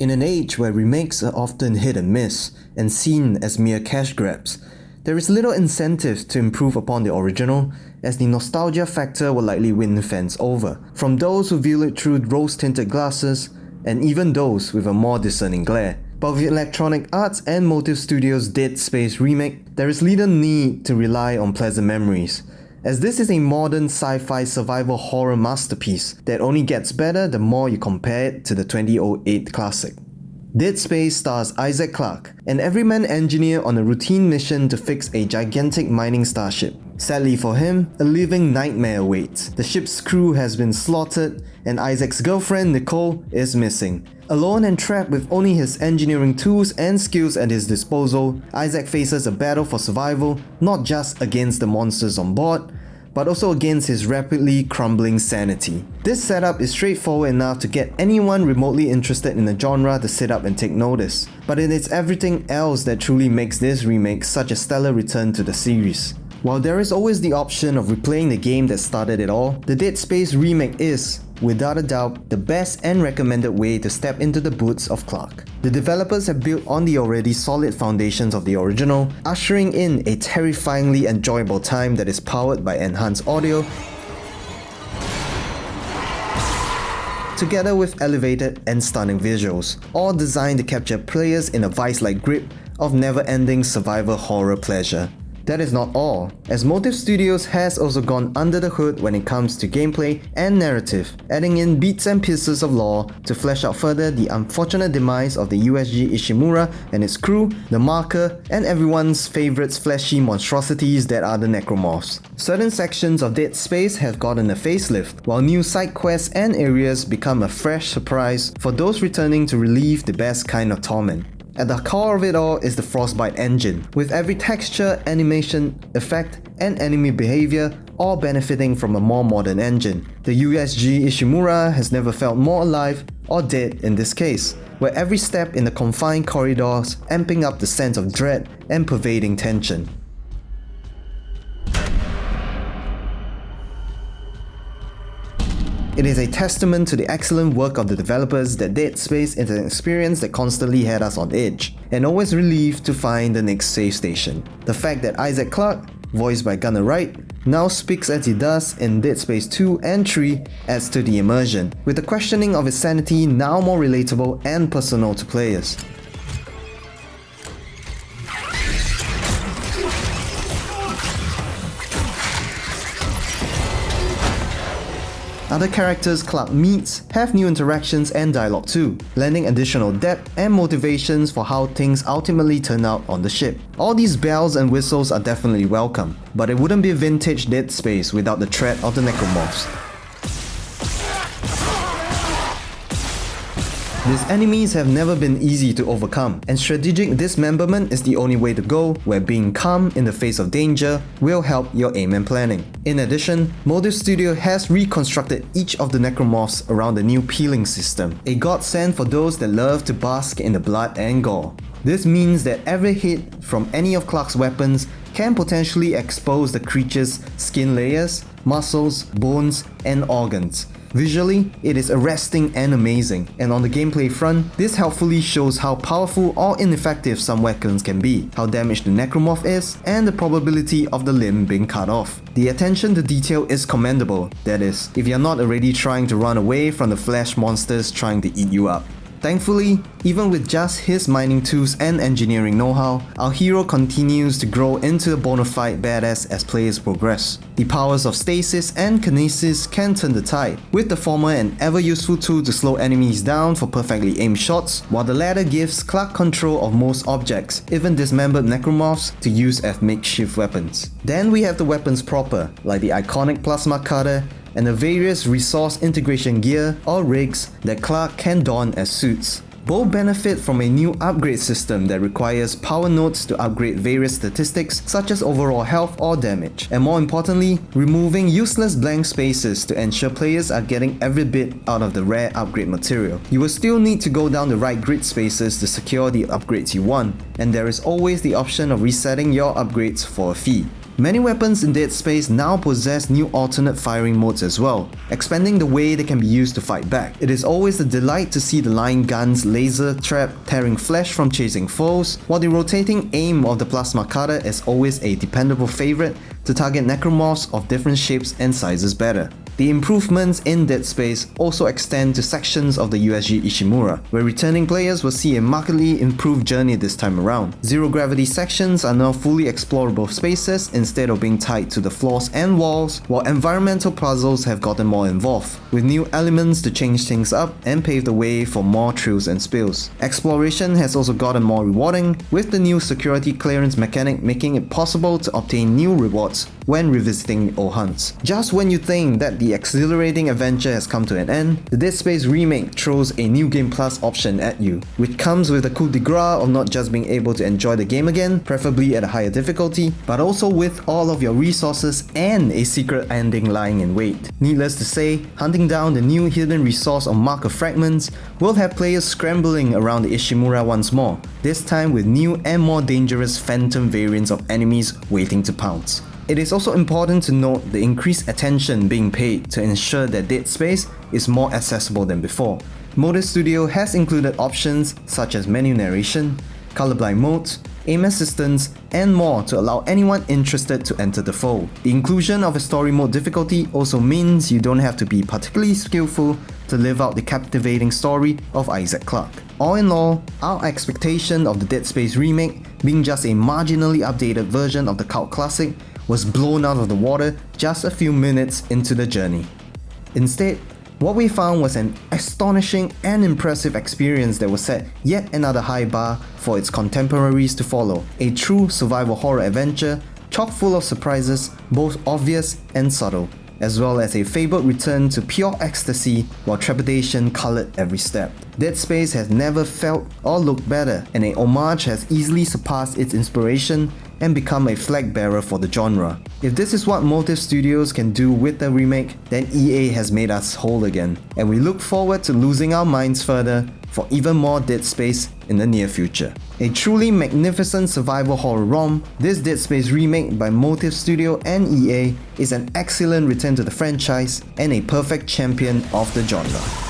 In an age where remakes are often hit and miss and seen as mere cash grabs, there is little incentive to improve upon the original, as the nostalgia factor will likely win fans over, from those who view it through rose-tinted glasses and even those with a more discerning glare. But with Electronic Arts and Motive Studios' Dead Space remake, there is little need to rely on pleasant memories, as this is a modern sci-fi survival horror masterpiece that only gets better the more you compare it to the 2008 classic. Dead Space stars Isaac Clarke, an everyman engineer on a routine mission to fix a gigantic mining starship. Sadly for him, a living nightmare awaits. The ship's crew has been slaughtered, and Isaac's girlfriend Nicole is missing. Alone and trapped with only his engineering tools and skills at his disposal, Isaac faces a battle for survival, not just against the monsters on board, but also against his rapidly crumbling sanity. This setup is straightforward enough to get anyone remotely interested in the genre to sit up and take notice, but it is everything else that truly makes this remake such a stellar return to the series. While there is always the option of replaying the game that started it all, the Dead Space remake is, without a doubt, the best and recommended way to step into the boots of Clarke. The developers have built on the already solid foundations of the original, ushering in a terrifyingly enjoyable time that is powered by enhanced audio, together with elevated and stunning visuals, all designed to capture players in a vice-like grip of never-ending survival horror pleasure. That is not all, as Motive Studios has also gone under the hood when it comes to gameplay and narrative, adding in bits and pieces of lore to flesh out further the unfortunate demise of the USG Ishimura and its crew, the Marker, and everyone's favourites fleshy monstrosities that are the necromorphs. Certain sections of Dead Space have gotten a facelift, while new side quests and areas become a fresh surprise for those returning to relieve the best kind of torment. At the core of it all is the Frostbite engine, with every texture, animation, effect, and enemy behavior all benefiting from a more modern engine. The USG Ishimura has never felt more alive or dead in this case, where every step in the confined corridors amping up the sense of dread and pervading tension. It is a testament to the excellent work of the developers that Dead Space is an experience that constantly had us on edge, and always relieved to find the next save station. The fact that Isaac Clarke, voiced by Gunnar Wright, now speaks as he does in Dead Space 2 and 3 adds to the immersion, with the questioning of his sanity now more relatable and personal to players. Other characters Clarke meets have new interactions and dialogue too, lending additional depth and motivations for how things ultimately turn out on the ship. All these bells and whistles are definitely welcome, but it wouldn't be vintage Dead Space without the threat of the necromorphs. These enemies have never been easy to overcome, and strategic dismemberment is the only way to go, where being calm in the face of danger will help your aim and planning. In addition, Motive Studio has reconstructed each of the necromorphs around the new peeling system, a godsend for those that love to bask in the blood and gore. This means that every hit from any of Clarke's weapons can potentially expose the creature's skin layers, muscles, bones, and organs. Visually, it is arresting and amazing, and on the gameplay front, this helpfully shows how powerful or ineffective some weapons can be, how damaged the necromorph is, and the probability of the limb being cut off. The attention to detail is commendable, that is, if you're not already trying to run away from the flesh monsters trying to eat you up. Thankfully, even with just his mining tools and engineering know-how, our hero continues to grow into a bona fide badass as players progress. The powers of stasis and kinesis can turn the tide, with the former an ever-useful tool to slow enemies down for perfectly aimed shots, while the latter gives Clarke control of most objects, even dismembered necromorphs, to use as makeshift weapons. Then we have the weapons proper, like the iconic plasma cutter, and the various resource integration gear or rigs that Clarke can don as suits. Both benefit from a new upgrade system that requires power nodes to upgrade various statistics such as overall health or damage, and more importantly, removing useless blank spaces to ensure players are getting every bit out of the rare upgrade material. You will still need to go down the right grid spaces to secure the upgrades you want, and there is always the option of resetting your upgrades for a fee. Many weapons in Dead Space now possess new alternate firing modes as well, expanding the way they can be used to fight back. It is always a delight to see the line gun's laser trap tearing flesh from chasing foes, while the rotating aim of the plasma cutter is always a dependable favorite to target necromorphs of different shapes and sizes better. The improvements in Dead Space also extend to sections of the USG Ishimura, where returning players will see a markedly improved journey this time around. Zero-gravity sections are now fully explorable spaces instead of being tied to the floors and walls, while environmental puzzles have gotten more involved, with new elements to change things up and pave the way for more thrills and spills. Exploration has also gotten more rewarding, with the new security clearance mechanic making it possible to obtain new rewards when revisiting old hunts. Just when you think that the exhilarating adventure has come to an end, the Dead Space Remake throws a New Game Plus option at you, which comes with the coup de grace of not just being able to enjoy the game again, preferably at a higher difficulty, but also with all of your resources and a secret ending lying in wait. Needless to say, hunting down the new hidden resource of Marker Fragments will have players scrambling around the Ishimura once more, this time with new and more dangerous phantom variants of enemies waiting to pounce. It is also important to note the increased attention being paid to ensure that Dead Space is more accessible than before. Motive Studio has included options such as menu narration, colorblind modes, aim assistance, and more to allow anyone interested to enter the fold. The inclusion of a story mode difficulty also means you don't have to be particularly skillful to live out the captivating story of Isaac Clarke. All in all, our expectation of the Dead Space Remake being just a marginally updated version of the cult classic was blown out of the water just a few minutes into the journey. Instead, what we found was an astonishing and impressive experience that will set yet another high bar for its contemporaries to follow. A true survival horror adventure, chock full of surprises, both obvious and subtle, as well as a fabled return to pure ecstasy while trepidation colored every step. Dead Space has never felt or looked better, and a homage has easily surpassed its inspiration and become a flag bearer for the genre. If this is what Motive Studios can do with the remake, then EA has made us whole again, and we look forward to losing our minds further for even more Dead Space in the near future. A truly magnificent survival horror ROM, this Dead Space remake by Motive Studio and EA is an excellent return to the franchise and a perfect champion of the genre.